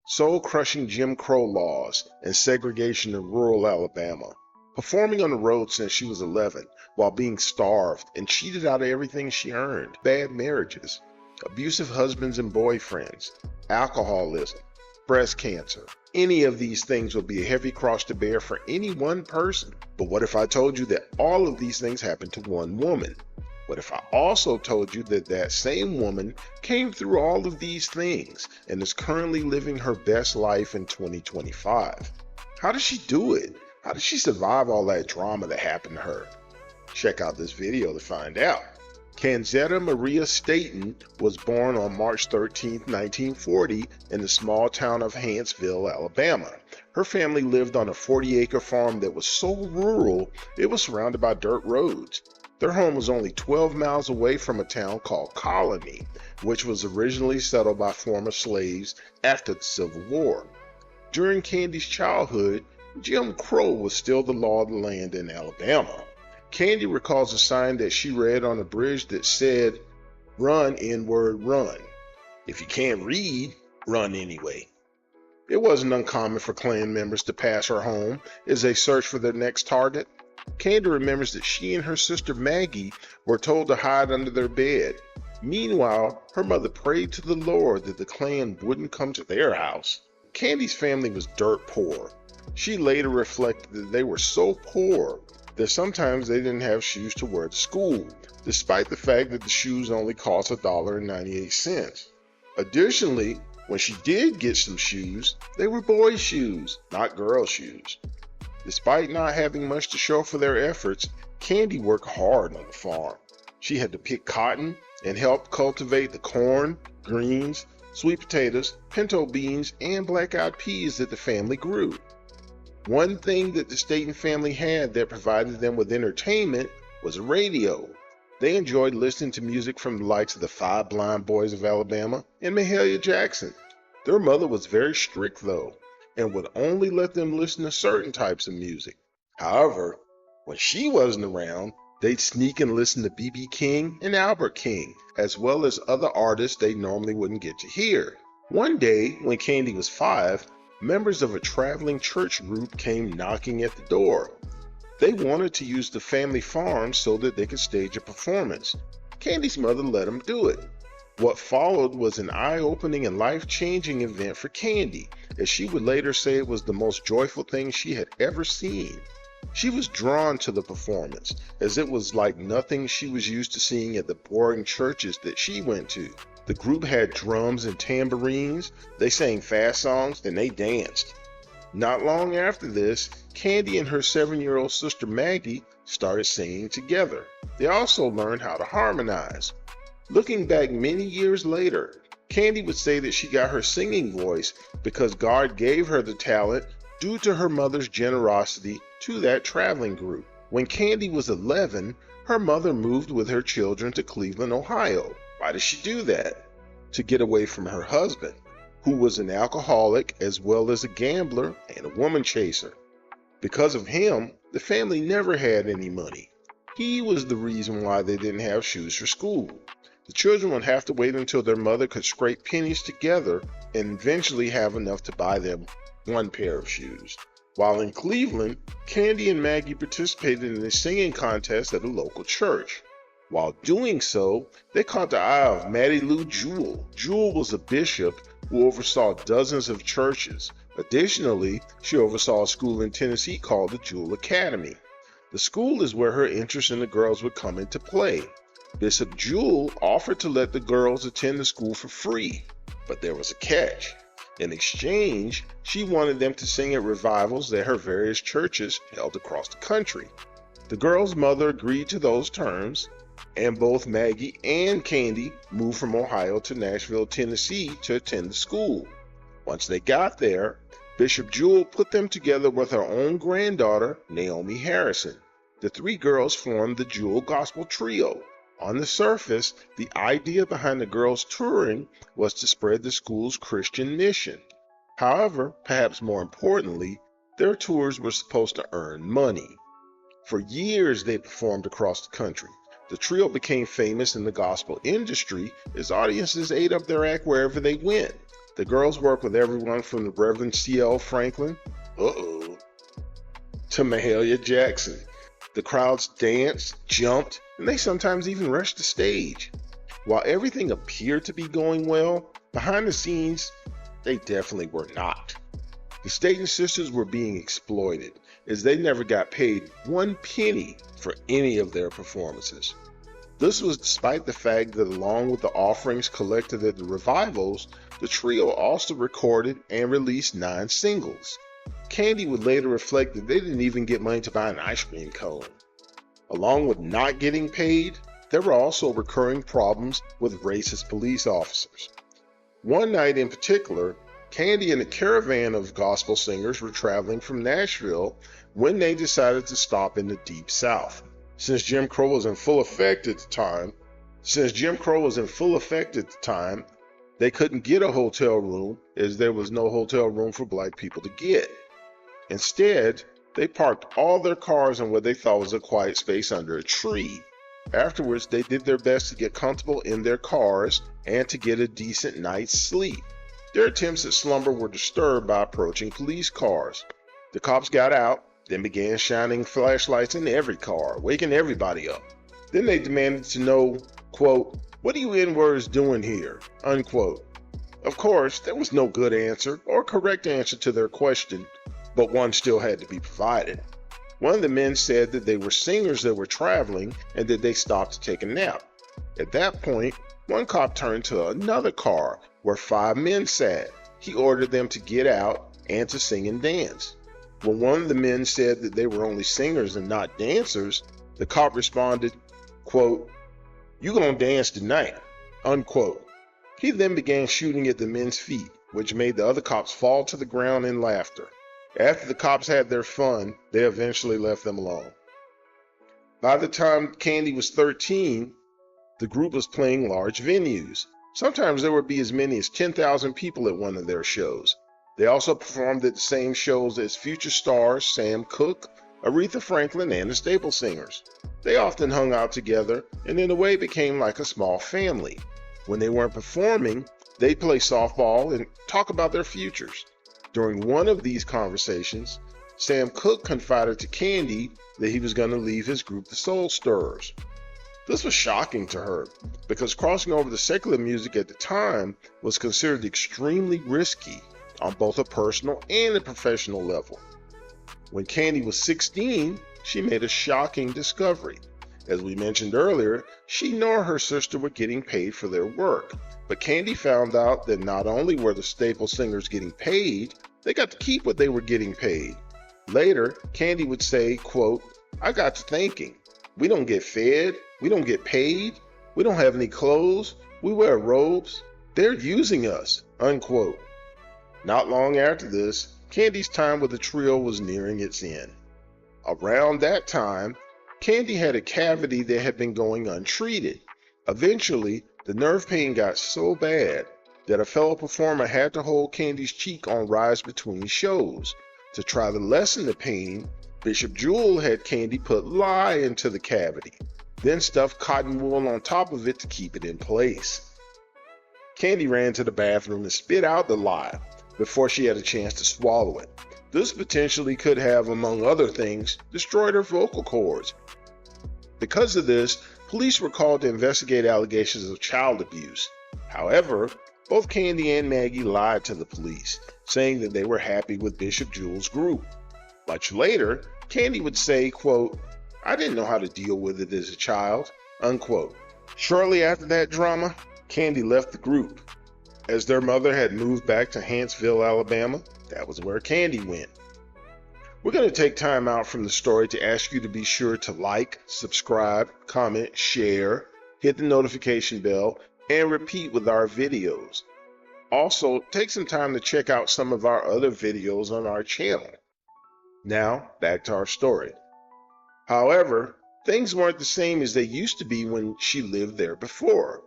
soul-crushing Jim Crow laws, and segregation in rural Alabama, performing on the road since she was 11 while being starved and cheated out of everything she earned, bad marriages, abusive husbands and boyfriends, alcoholism, breast cancer. Any of these things would be a heavy cross to bear for any one person. But what if I told you that all of these things happened to one woman? What if I also told you that that same woman came through all of these things and is currently living her best life in 2025? How does she do it? How did she survive all that drama that happened to her? Check out this video to find out. Candi Maria Staton was born on March 13, 1940 in the small town of Huntsville, Alabama. Her family lived on a 40-acre farm that was so rural it was surrounded by dirt roads. Their home was only 12 miles away from a town called Colony, which was originally settled by former slaves after the Civil War. During Candi's childhood, Jim Crow was still the law of the land in Alabama. Candi recalls a sign that she read on a bridge that said, "Run, N-word, run. If you can't read, run anyway." It wasn't uncommon for Klan members to pass her home as they searched for their next target. Candi remembers that she and her sister Maggie were told to hide under their bed. Meanwhile, her mother prayed to the Lord that the Klan wouldn't come to their house. Candi's family was dirt poor. She later reflected that they were so poor that sometimes they didn't have shoes to wear to school, despite the fact that the shoes only cost $1.98. Additionally, when she did get some shoes, they were boys' shoes, not girls' shoes. Despite not having much to show for their efforts, Candi worked hard on the farm. She had to pick cotton and help cultivate the corn, greens, sweet potatoes, pinto beans, and black-eyed peas that the family grew. One thing that the Staton family had that provided them with entertainment was a radio. They enjoyed listening to music from the likes of the Five Blind Boys of Alabama and Mahalia Jackson. Their mother was very strict though, and would only let them listen to certain types of music. However, when she wasn't around, they'd sneak and listen to B.B. King and Albert King, as well as other artists they normally wouldn't get to hear. One day, when Candi was 5, members of a traveling church group came knocking at the door. They wanted to use the family farm so that they could stage a performance. Candi's mother let them do it. What followed was an eye-opening and life-changing event for Candi, as she would later say it was the most joyful thing she had ever seen. She was drawn to the performance, as it was like nothing she was used to seeing at the boring churches that she went to. The group had drums and tambourines, they sang fast songs, and they danced. Not long after this, Candi and her 7-year-old sister Maggie started singing together. They also learned how to harmonize. Looking back many years later, Candi would say that she got her singing voice because God gave her the talent due to her mother's generosity to that traveling group. When Candi was 11, her mother moved with her children to Cleveland, Ohio. Why did she do that? To get away from her husband, who was an alcoholic as well as a gambler and a woman chaser. Because of him, the family never had any money. He was the reason why they didn't have shoes for school. The children would have to wait until their mother could scrape pennies together and eventually have enough to buy them one pair of shoes. While in Cleveland, Candi and Maggie participated in a singing contest at a local church. While doing so, they caught the eye of Mattie Lou Jewell. Jewell was a bishop who oversaw dozens of churches. Additionally, she oversaw a school in Tennessee called the Jewell Academy. The school is where her interest in the girls would come into play. Bishop Jewell offered to let the girls attend the school for free, but there was a catch. In exchange, she wanted them to sing at revivals that her various churches held across the country. The girls' mother agreed to those terms, and both Maggie and Candi moved from Ohio to Nashville, Tennessee to attend the school. Once they got there, Bishop Jewell put them together with her own granddaughter, Naomi Harrison. The 3 girls formed the Jewell Gospel Trio. On the surface, the idea behind the girls touring was to spread the school's Christian mission. However, perhaps more importantly, their tours were supposed to earn money. For years they performed across the country. The trio became famous in the gospel industry as audiences ate up their act wherever they went. The girls worked with everyone from the Reverend C.L. Franklin, to Mahalia Jackson. The crowds danced, jumped, and they sometimes even rushed the stage. While everything appeared to be going well, behind the scenes, they definitely were not. The Staton sisters were being exploited, as they never got paid 1 penny for any of their performances. This was despite the fact that along with the offerings collected at the revivals, the trio also recorded and released 9 singles. Candi would later reflect that they didn't even get money to buy an ice cream cone. Along with not getting paid, there were also recurring problems with racist police officers. One night in particular, Candi and a caravan of gospel singers were traveling from Nashville when they decided to stop in the Deep South. Since Jim Crow was in full effect at the time, they couldn't get a hotel room as there was no hotel room for black people to get. Instead, they parked all their cars in what they thought was a quiet space under a tree. Afterwards, they did their best to get comfortable in their cars and to get a decent night's sleep. Their attempts at slumber were disturbed by approaching police cars. The cops got out, then began shining flashlights in every car, waking everybody up. Then they demanded to know, quote, "What are you N-words doing here?" unquote. Of course, there was no good answer or correct answer to their question, but one still had to be provided. One of the men said that they were singers that were traveling and that they stopped to take a nap. At that point, one cop turned to another car where 5 men sat. He ordered them to get out and to sing and dance. When one of the men said that they were only singers and not dancers, the cop responded, quote, "You gonna dance tonight," unquote. He then began shooting at the men's feet, which made the other cops fall to the ground in laughter. After the cops had their fun, they eventually left them alone. By the time Candi was 13, the group was playing large venues. Sometimes there would be as many as 10,000 people at one of their shows. They also performed at the same shows as future stars Sam Cooke, Aretha Franklin, and the Staple Singers. They often hung out together and in a way became like a small family. When they weren't performing, they'd play softball and talk about their futures. During one of these conversations, Sam Cooke confided to Candi that he was going to leave his group, the Soul Stirrers. This was shocking to her because crossing over to secular music at the time was considered extremely risky on both a personal and a professional level. When Candi was 16, she made a shocking discovery. As we mentioned earlier, she nor her sister were getting paid for their work, but Candi found out that not only were the Staple Singers getting paid, they got to keep what they were getting paid. Later, Candi would say, quote, "I got to thinking, we don't get fed, we don't get paid, we don't have any clothes, we wear robes, they're using us," unquote. Not long after this, Candi's time with the trio was nearing its end. Around that time, Candi had a cavity that had been going untreated. Eventually, the nerve pain got so bad that a fellow performer had to hold Candi's cheek on rides between shows. To try to lessen the pain, Bishop Jewell had Candi put lye into the cavity, then stuff cotton wool on top of it to keep it in place. Candi ran to the bathroom and spit out the lye before she had a chance to swallow it. This potentially could have, among other things, destroyed her vocal cords. Because of this, police were called to investigate allegations of child abuse. However, both Candi and Maggie lied to the police, saying that they were happy with Bishop Jewell's group. Much later, Candi would say, quote, "I didn't know how to deal with it as a child," unquote. Shortly after that drama, Candi left the group. As their mother had moved back to Huntsville, Alabama, that was where Candi went. We're going to take time out from the story to ask you to be sure to like, subscribe, comment, share, hit the notification bell, and repeat with our videos. Also, take some time to check out some of our other videos on our channel. Now, back to our story. However, things weren't the same as they used to be when she lived there before.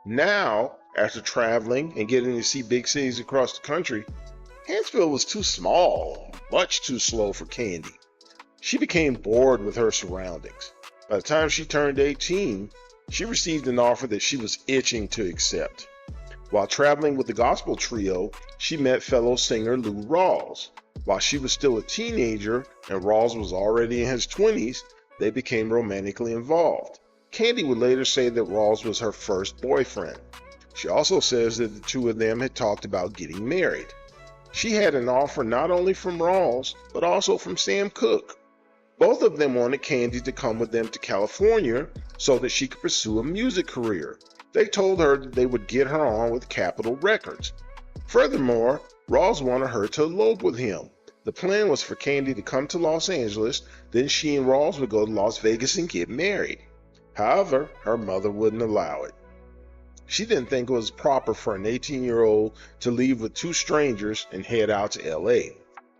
Now, after traveling and getting to see big cities across the country, Huntsville was too small, much too slow for Candi. She became bored with her surroundings. By the time she turned 18, she received an offer that she was itching to accept. While traveling with the gospel trio, she met fellow singer Lou Rawls. While she was still a teenager and Rawls was already in his 20s, they became romantically involved. Candi would later say that Rawls was her first boyfriend. She also says that the two of them had talked about getting married. She had an offer not only from Rawls, but also from Sam Cooke. Both of them wanted Candi to come with them to California so that she could pursue a music career. They told her that they would get her on with Capitol Records. Furthermore, Rawls wanted her to elope with him. The plan was for Candi to come to Los Angeles, then she and Rawls would go to Las Vegas and get married. However, her mother wouldn't allow it. She didn't think it was proper for an 18-year-old to leave with two strangers and head out to LA.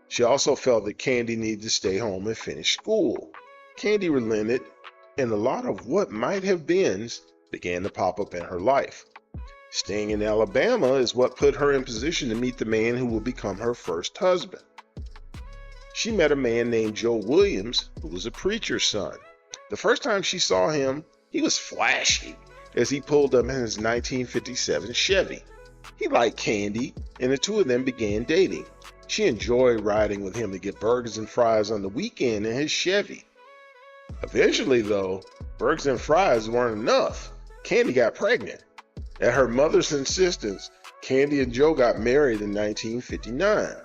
She also felt that Candi needed to stay home and finish school. Candi relented, and a lot of what might have beens began to pop up in her life. Staying in Alabama is what put her in position to meet the man who would become her first husband. She met a man named Joe Williams, who was a preacher's son. The first time she saw him, he was flashy as he pulled up in his 1957 Chevy. He liked Candi, and the two of them began dating. She enjoyed riding with him to get burgers and fries on the weekend in his Chevy. Eventually, though, burgers and fries weren't enough. Candi got pregnant. At her mother's insistence, Candi and Joe got married in 1959.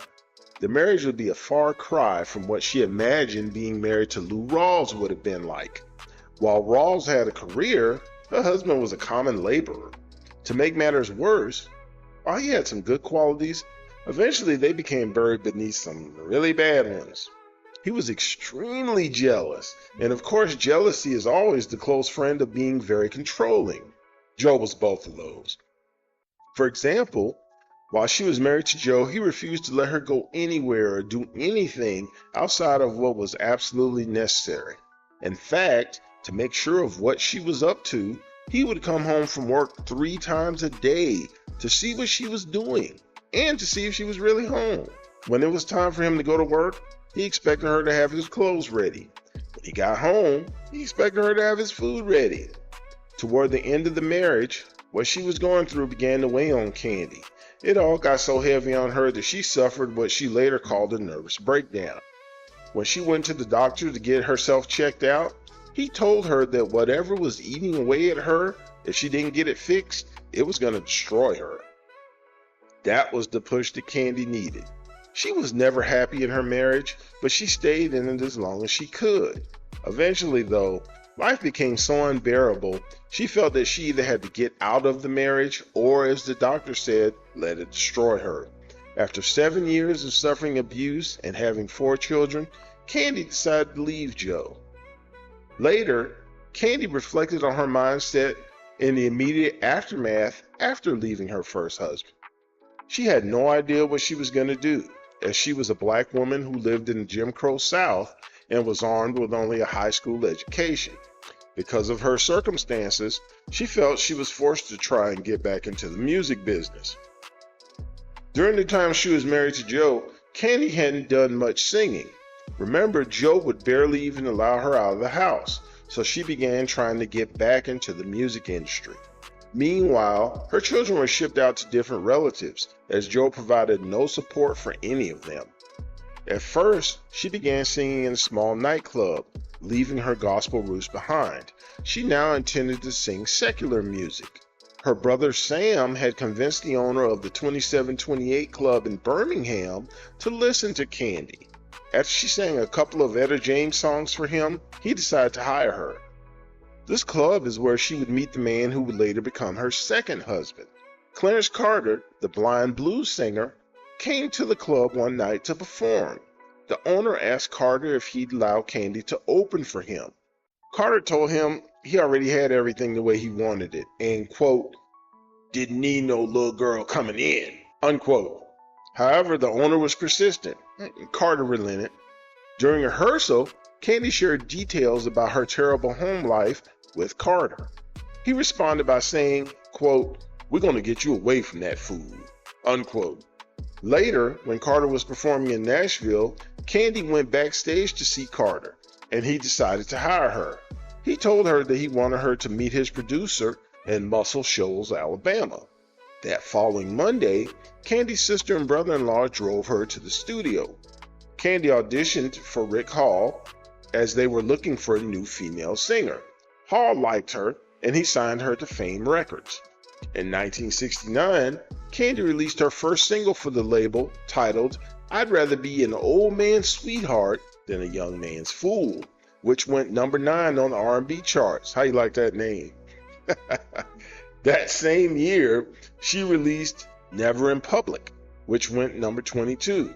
The marriage would be a far cry from what she imagined being married to Lou Rawls would have been like. While Rawls had a career, her husband was a common laborer. To make matters worse, while he had some good qualities, eventually they became buried beneath some really bad ones. He was extremely jealous, and of course jealousy is always the close friend of being very controlling. Joe was both of those. For example, while she was married to Joe, he refused to let her go anywhere or do anything outside of what was absolutely necessary. In fact, to make sure of what she was up to, he would come home from work 3 times a day to see what she was doing and to see if she was really home. When it was time for him to go to work, he expected her to have his clothes ready. When he got home, he expected her to have his food ready. Toward the end of the marriage, what she was going through began to weigh on Candi. It all got so heavy on her that she suffered what she later called a nervous breakdown. When she went to the doctor to get herself checked out, he told her that whatever was eating away at her, if she didn't get it fixed, it was going to destroy her. That was the push that Candi needed. She was never happy in her marriage, but she stayed in it as long as she could. Eventually, though, life became so unbearable, she felt that she either had to get out of the marriage or, as the doctor said, let it destroy her. After 7 years of suffering abuse and having 4 children, Candi decided to leave Joe. Later, Candi reflected on her mindset in the immediate aftermath after leaving her first husband. She had no idea what she was going to do, as she was a black woman who lived in the Jim Crow South and was armed with only a high school education. Because of her circumstances, she felt she was forced to try and get back into the music business. During the time she was married to Joe, Candi hadn't done much singing. Remember, Joe would barely even allow her out of the house, so she began trying to get back into the music industry. Meanwhile, her children were shipped out to different relatives, as Joe provided no support for any of them. At first, she began singing in a small nightclub, leaving her gospel roots behind. She now intended to sing secular music. Her brother Sam had convinced the owner of the 2728 Club in Birmingham to listen to Candi. After she sang a couple of Etta James songs for him, he decided to hire her. This club is where she would meet the man who would later become her second husband. Clarence Carter, the blind blues singer, came to the club one night to perform. The owner asked Carter if he'd allow Candi to open for him. Carter told him he already had everything the way he wanted it and, quote, didn't need no little girl coming in, unquote. However, the owner was persistent, and Carter relented. During rehearsal, Candi shared details about her terrible home life with Carter. He responded by saying, quote, we're going to get you away from that fool, unquote. Later, when Carter was performing in Nashville, Candi went backstage to see Carter, and he decided to hire her. He told her that he wanted her to meet his producer in Muscle Shoals, Alabama. That following Monday, Candi's sister and brother-in-law drove her to the studio. Candi auditioned for Rick Hall as they were looking for a new female singer. Hall liked her, and he signed her to Fame Records. In 1969, Candi released her first single for the label, titled "I'd Rather Be an Old Man's Sweetheart Than a Young Man's Fool," which went number 9 on the R&B charts. How you like that name? That same year, she released "Never in Public," which went number 22.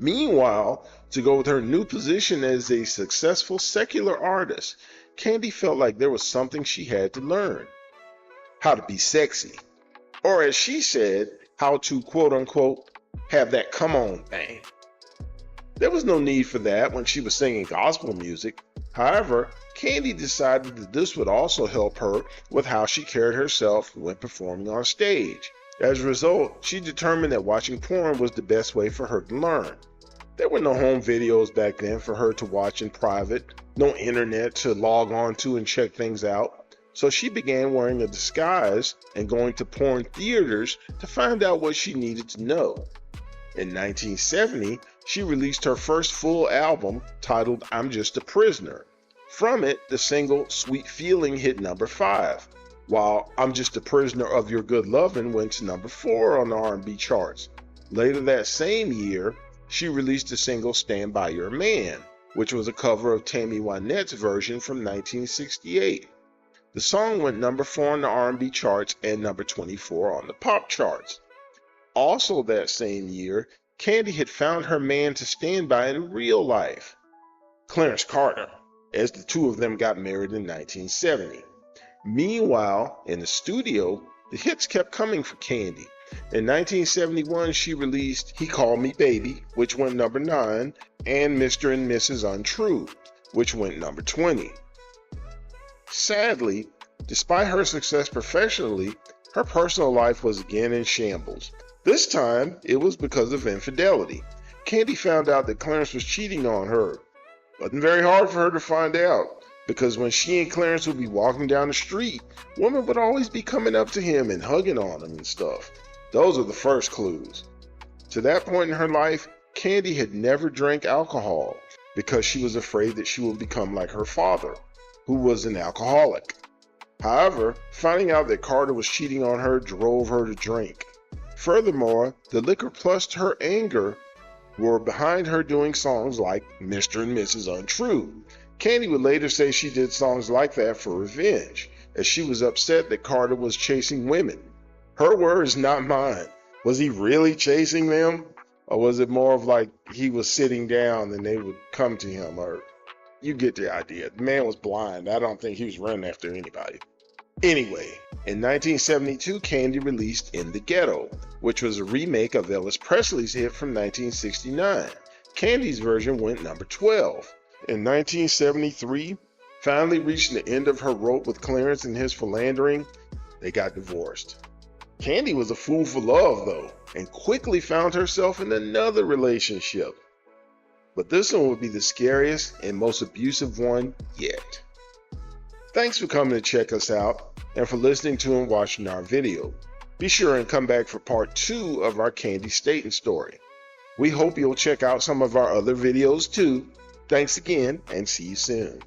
Meanwhile, to go with her new position as a successful secular artist, Candi felt like there was something she had to learn. How to be sexy. Or as she said, how to quote-unquote have that come on thing. There was no need for that when she was singing gospel music. However, Candi decided that this would also help her with how she carried herself when performing on stage. As a result, she determined that watching porn was the best way for her to learn. There were no home videos back then for her to watch in private, no internet to log on to and check things out, so she began wearing a disguise and going to porn theaters to find out what she needed to know. In 1970, she released her first full album titled "I'm Just a Prisoner." From it, the single "Sweet Feeling" hit number 5, while "I'm Just a Prisoner of Your Good Lovin'" went to number 4 on the R&B charts. Later that same year, she released the single "Stand By Your Man," which was a cover of Tammy Wynette's version from 1968. The song went number 4 on the R&B charts and number 24 on the pop charts. Also that same year, Candi had found her man to stand by in real life, Clarence Carter, as the two of them got married in 1970. Meanwhile, in the studio, the hits kept coming for Candi. In 1971, she released "He Called Me Baby," which went number 9, and "Mr. and Mrs. Untrue," which went number 20. Sadly, despite her success professionally, her personal life was again in shambles. This time, it was because of infidelity. Candi found out that Clarence was cheating on her. Wasn't very hard for her to find out, because when she and Clarence would be walking down the street, women would always be coming up to him and hugging on him and stuff. Those were the first clues. To that point in her life, Candi had never drank alcohol because she was afraid that she would become like her father, who was an alcoholic. However, finding out that Carter was cheating on her drove her to drink. Furthermore, the liquor plus her anger were behind her doing songs like "Mr. and Mrs. Untrue." Candi would later say she did songs like that for revenge, as she was upset that Carter was chasing women. Her words, not mine. Was he really chasing them? Or was it more of like he was sitting down and they would come to him? Or you get the idea. The man was blind. I don't think he was running after anybody. Anyway, in 1972, Candi released "In the Ghetto," which was a remake of Elvis Presley's hit from 1969. Candi's version went number 12. In 1973, finally reaching the end of her rope with Clarence and his philandering, they got divorced. Candi was a fool for love, though, and quickly found herself in another relationship. But this one would be the scariest and most abusive one yet. Thanks for coming to check us out and for listening to and watching our video. Be sure and come back for part 2 of our Candi Staton story. We hope you'll check out some of our other videos too. Thanks again, and see you soon.